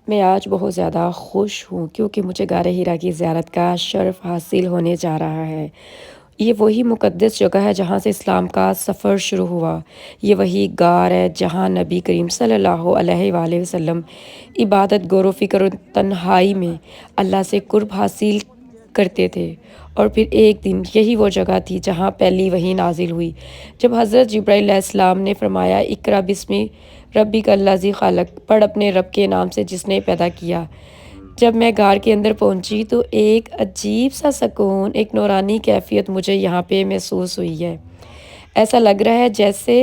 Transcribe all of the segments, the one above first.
मैं आज बहुत ज़्यादा खुश हूँ क्योंकि मुझे गार हीरा की ज़ियारत का शर्फ़ हासिल होने जा रहा है। ये वही मुक़द्दस जगह है जहाँ से इस्लाम का सफ़र शुरू हुआ। ये वही गार है जहाँ नबी करीम सल्लल्लाहु अलैहि वसल्लम इबादत, गौर व फ़िक्र और तन्हाई में अल्लाह से क़ुर्ब हासिल करते थे। और फिर एक दिन यही वो जगह थी जहाँ पहली वही नाज़िल हुई, जब हज़रत जिब्राईल अलैहिस्सलाम ने फ़रमाया, इक़रा बिस्मि रब्बिकल्लज़ी ख़लक़, पढ़ अपने रब के नाम से जिसने पैदा किया। जब मैं गार के अंदर पहुंची तो एक अजीब सा सुकून, एक नूरानी कैफ़ियत मुझे यहाँ पे महसूस हुई है। ऐसा लग रहा है जैसे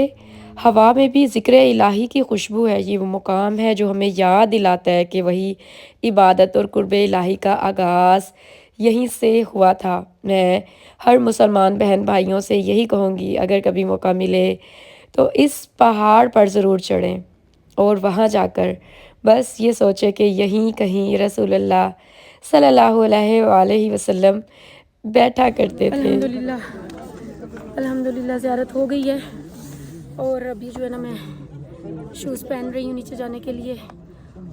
हवा में भी ज़िक्र इलाही की खुशबू है। ये वो मुकाम है जो हमें याद दिलाता है कि वही इबादत और क़ुर्ब इलाही का आगाज़ यहीं से हुआ था। मैं हर मुसलमान बहन भाइयों से यही कहूँगी, अगर कभी मौका मिले तो इस पहाड़ पर ज़रूर चढ़ें और वहाँ जाकर बस ये सोचें कि यहीं कहीं रसूलुल्लाह सल्लल्लाहु अलैहि वसल्लम बैठा करते थे। अल्हम्दुलिल्लाह ज़ियारत हो गई है और अभी जो है ना मैं शूज़ पहन रही हूँ नीचे जाने के लिए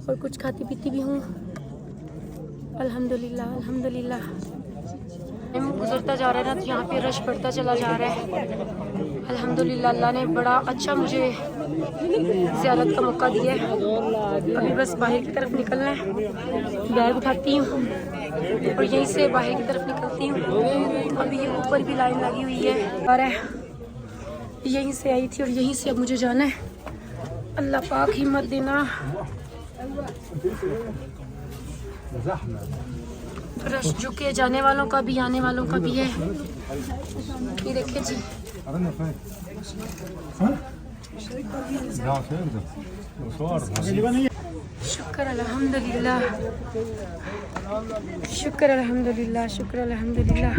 और कुछ खाती पीती भी हूँ। अल्हम्दुलिल्लाह अल्हम्दुलिल्लाह। टाइम गुजरता जा रहा है ना तो यहाँ पे रश बढ़ता चला जा रहा है। अल्हम्दुलिल्लाह अल्लाह ने बड़ा अच्छा मुझे ज़ियारत का मौका दिया है। अभी बस बाहर की तरफ निकलना है, बैग उठाती हूँ और यहीं से बाहर की तरफ निकलती हूँ। अभी ये ऊपर भी लाइन लगी हुई है और यहीं से आई थी और यहीं से अब मुझे जाना है। अल्लाह पाक हिम्मत देना। रश झुके जाने वालों का भी आने वालों का भी है। ये देखिए जी, शुक्र अल्हम्दुलिल्लाह, शुक्र अल्हम्दुलिल्लाह, शुक्र अल्हम्दुलिल्लाह।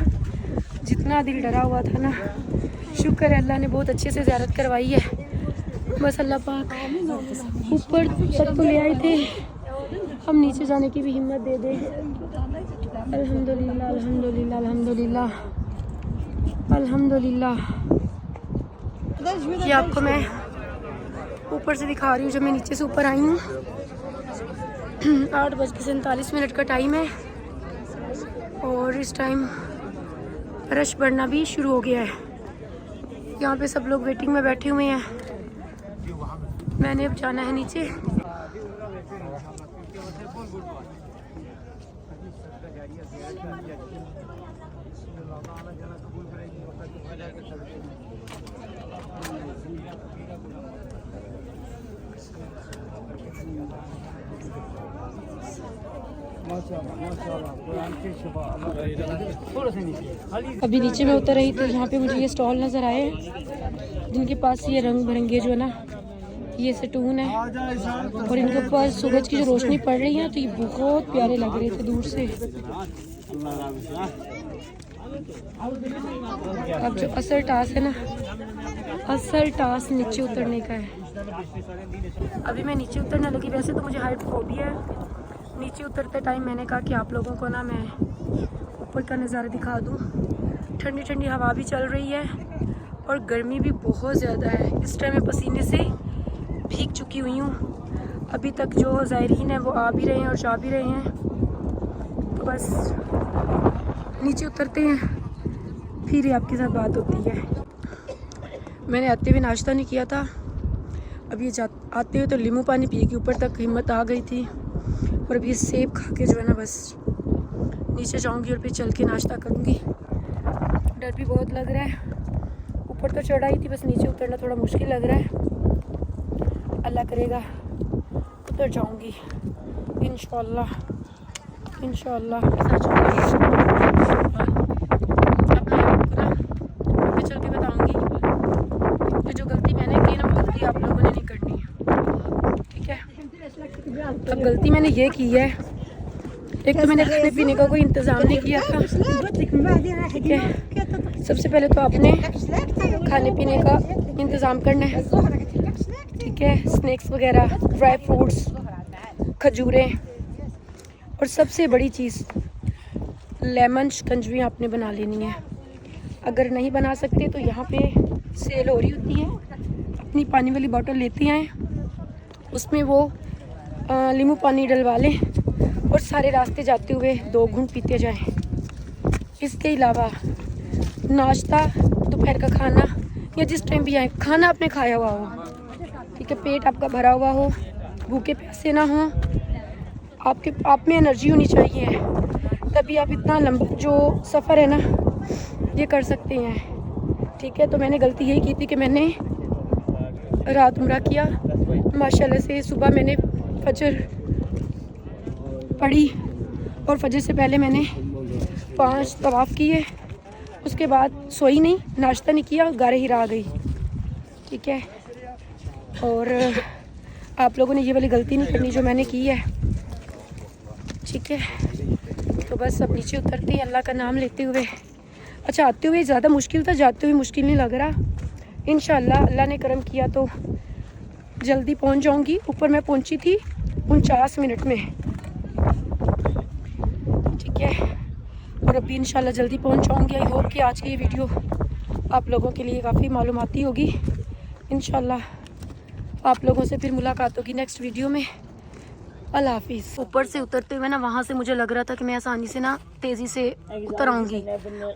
जितना दिल डरा हुआ था ना, शुक्र है अल्लाह ने बहुत अच्छे से ज़ियारत करवाई है। बस अल्लाह पाक ऊपर तक तो ले आए थे, हम नीचे जाने की भी हिम्मत दे दे। अल्हम्दुलिल्लाह अल्हम्दुलिल्लाह अल्हम्दुलिल्लाह अल्हम्दुलिल्लाह। ये आपको मैं ऊपर से दिखा रही हूँ जब मैं नीचे से ऊपर आई हूँ। 8:47 का टाइम है और इस टाइम रश बढ़ना भी शुरू हो गया है। यहाँ पे सब लोग वेटिंग में बैठे हुए हैं। मैंने अब जाना है नीचे। अभी नीचे में उतर रही तो यहाँ पे मुझे ये स्टॉल नज़र आए जिनके पास ये रंग बिरंगे जो है ना ये सटून है और इनके ऊपर सूरज की जो रोशनी पड़ रही है तो ये बहुत प्यारे लग रहे थे दूर से। अब जो असल टास्क है ना, असल टास्क नीचे उतरने का है। अभी मैं नीचे उतरने लगी। वैसे तो मुझे हाइट फोबिया है। नीचे उतरते टाइम मैंने कहा कि आप लोगों को ना मैं ऊपर का नज़ारा दिखा दूँ। ठंडी ठंडी हवा भी चल रही है और गर्मी भी बहुत ज़्यादा है। इस टाइम मैं पसीने से भीग चुकी हुई हूँ। अभी तक जो ज़ायरीन है वो आ भी रहे हैं और जा भी रहे हैं। तो बस नीचे उतरते हैं फिर ही आपके साथ बात होती है। मैंने आते हुए नाश्ता नहीं किया था। अब ये आते हुए तो नींबू पानी पी के ऊपर तक हिम्मत आ गई थी और अब ये सेब खा के जो है ना बस नीचे जाऊंगी और फिर चल के नाश्ता करूंगी। डर भी बहुत लग रहा है। ऊपर तो चढ़ा ही थी, बस नीचे उतरना थोड़ा मुश्किल लग रहा है। अल्लाह करेगा उतर जाऊंगी इंशाल्लाह इंशाल्लाह। मैं चल के बताऊंगी कि जो गलती मैंने की ना वो गलती आप लोगों ने नहीं करनी है, ठीक है। अब गलती मैंने ये की है, एक तो मैंने खाने पीने का कोई इंतज़ाम नहीं किया था, ठीक है। सबसे पहले तो आपने खाने पीने का इंतज़ाम करना है, ठीक है। स्नैक्स वगैरह, ड्राई फ्रूट्स, खजूरें और सबसे बड़ी चीज़ लेमन शिकंजवी आपने बना लेनी है। अगर नहीं बना सकते तो यहाँ पे सेल हो रही होती है, अपनी पानी वाली बोतल लेते आएँ, उसमें वो नींबू पानी डलवा लें और सारे रास्ते जाते हुए 2 घूंट पीते जाएं। इसके अलावा नाश्ता, दोपहर का खाना या जिस टाइम भी आए, खाना आपने खाया हुआ हो, ठीक है, पेट आपका भरा हुआ हो, भूखे प्यासे ना हो, आप में एनर्जी होनी चाहिए, तभी आप इतना लंबा जो सफ़र है ना ये कर सकते हैं, ठीक है। तो मैंने गलती यही की थी कि मैंने रात उम्रा किया, माशाल्लाह से सुबह मैंने फजर पढ़ी और फजर से पहले मैंने 5 तवाफ़ किए, उसके बाद सोई नहीं, नाश्ता नहीं किया, गारे हिरा आ गई, ठीक है। और आप लोगों ने ये वाली गलती नहीं करनी जो मैंने की है, ठीक है। तो बस अब नीचे उतरते ही अल्लाह का नाम लेते हुए, अच्छा आते हुए ज़्यादा मुश्किल था, जाते हुए मुश्किल नहीं लग रहा। इंशाल्लाह अल्लाह ने करम किया तो जल्दी पहुंच जाऊंगी। ऊपर मैं पहुंची थी 49 मिनट में, ठीक है, और अभी इंशाल्लाह जल्दी पहुंच जाऊंगी। आई होप कि आज की ये वीडियो आप लोगों के लिए काफ़ी मालूमाती होगी। इंशाल्लाह आप लोगों से फिर मुलाकात होगी नेक्स्ट वीडियो में। अल्लाह हाफिज़। ऊपर से उतरते हुए ना वहाँ से मुझे लग रहा था कि मैं आसानी से ना तेज़ी से उतर आऊँगी,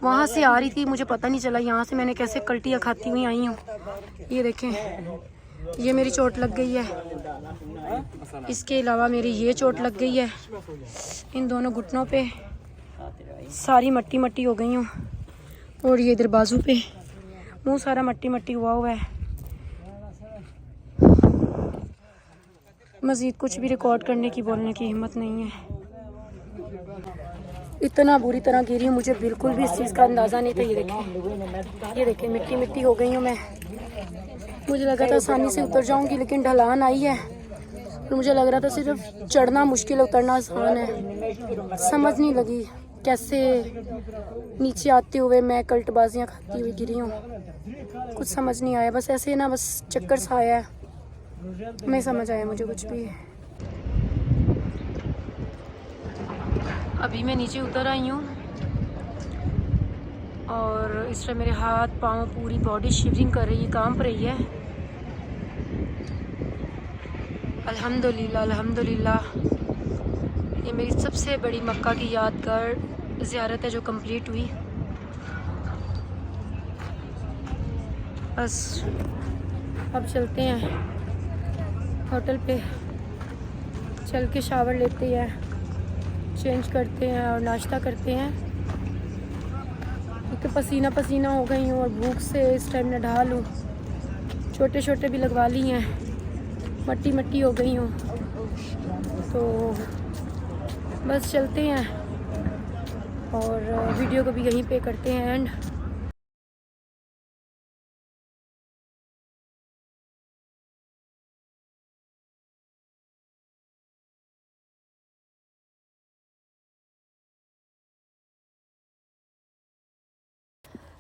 वहाँ से आ रही थी, मुझे पता नहीं चला यहाँ से मैंने कैसे कल्टियाँ खाती हुई आई हूँ। ये देखें, ये मेरी चोट लग गई है, इसके अलावा मेरी ये चोट लग गई है, इन दोनों घुटनों पे सारी मट्टी मट्टी हो गई हूँ, और ये इधर बाजू पे मुँह सारा मट्टी मट्टी हुआ है। मज़ीद कुछ भी रिकॉर्ड करने की, बोलने की हिम्मत नहीं है। इतना बुरी तरह गिरी हूँ, मुझे बिल्कुल भी इस चीज़ का अंदाज़ा नहीं था। ये देखें मिट्टी मिट्टी हो गई हूँ मैं। मुझे लगा था आसानी से उतर जाऊँगी, लेकिन ढलान आई है और मुझे लग रहा था सिर्फ चढ़ना मुश्किल है, उतरना आसान है। समझ नहीं लगी कैसे नीचे आते हुए मैं कल्टबाजियाँ खाती हुई गिरी हूँ, कुछ समझ नहीं आया। बस ऐसे ना, बस चक्कर सा आया है, नहीं समझ आया मुझे कुछ भी। अभी मैं नीचे उतर आई हूँ और इस तरह मेरे हाथ पाँव पूरी बॉडी शिवरिंग कर रही है, कांप रही है। अल्हम्दुलिल्लाह अल्हम्दुलिल्लाह, ये मेरी सबसे बड़ी मक्का की यादगार ज़ियारत है जो कंप्लीट हुई। बस अब चलते हैं होटल पे, चल के शावर लेते हैं, चेंज करते हैं और नाश्ता करते हैं, क्योंकि पसीना पसीना हो गई हूँ और भूख से इस टाइम नहा लूँ। छोटे छोटे भी लगवा ली हैं, मट्टी मट्टी हो गई हूँ। तो बस चलते हैं और वीडियो को भी यहीं पे करते हैं एंड।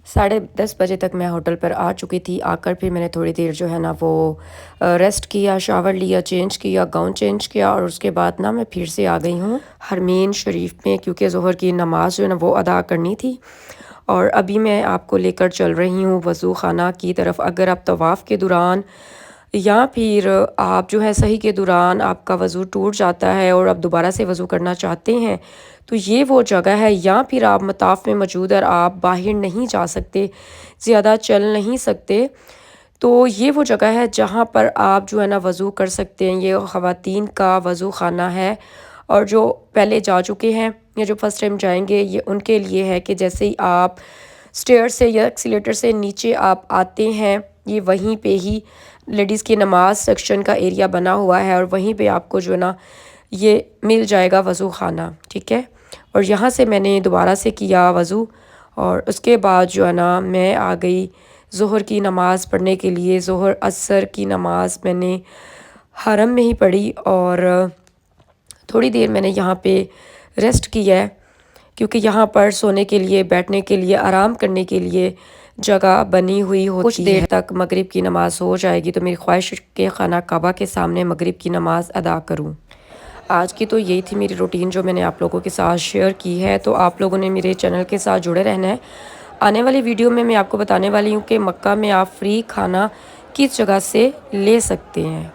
साढ़े 10 बजे तक मैं होटल पर आ चुकी थी। आकर फिर मैंने थोड़ी देर जो है ना वो रेस्ट किया, शावर लिया, चेंज किया, गाउन चेंज किया, और उसके बाद ना मैं फिर से आ गई हूँ हरमीन शरीफ में, क्योंकि ज़ोहर की नमाज़ जो है ना वो अदा करनी थी। और अभी मैं आपको लेकर चल रही हूँ वज़ू ख़ाना की तरफ। अगर आप तवाफ़ के दौरान या फिर आप जो है सही के दौरान आपका वज़ू टूट जाता है और आप दोबारा से वज़ू करना चाहते हैं, तो ये वो जगह है। या फिर आप मताफ़ में मौजूद और आप बाहर नहीं जा सकते, ज़्यादा चल नहीं सकते, तो ये वो जगह है जहाँ पर आप जो है ना वज़ू कर सकते हैं। ये ख़वातीन का वज़ू ख़ाना है, और जो पहले जा चुके हैं या जो फ़र्स्ट टाइम जाएंगे, ये उनके लिए है कि जैसे ही आप स्टेयर से या एक्सीलेटर से नीचे आप आते हैं, ये वहीं पे ही लेडीज़ की नमाज सेक्शन का एरिया बना हुआ है, और वहीं पे आपको जो है ना ये मिल जाएगा वज़ू ख़ाना, ठीक है। और यहाँ से मैंने दोबारा से किया वज़ू, और उसके बाद जो है ना मैं आ गई ज़ोहर की नमाज़ पढ़ने के लिए। ज़ोहर असर की नमाज़ मैंने हरम में ही पढ़ी, और थोड़ी देर मैंने यहाँ पे रेस्ट किया है, क्योंकि यहाँ पर सोने के लिए, बैठने के लिए, आराम करने के लिए जगह बनी हुई होती है। कुछ देर तक मगरिब की नमाज़ हो जाएगी तो मेरी ख्वाहिश के खाना काबा के सामने मगरिब की नमाज़ अदा करूँ। आज की तो यही थी मेरी रूटीन जो मैंने आप लोगों के साथ शेयर की है। तो आप लोगों ने मेरे चैनल के साथ जुड़े रहना है। आने वाली वीडियो में मैं आपको बताने वाली हूँ कि मक्का में आप फ्री खाना किस जगह से ले सकते हैं।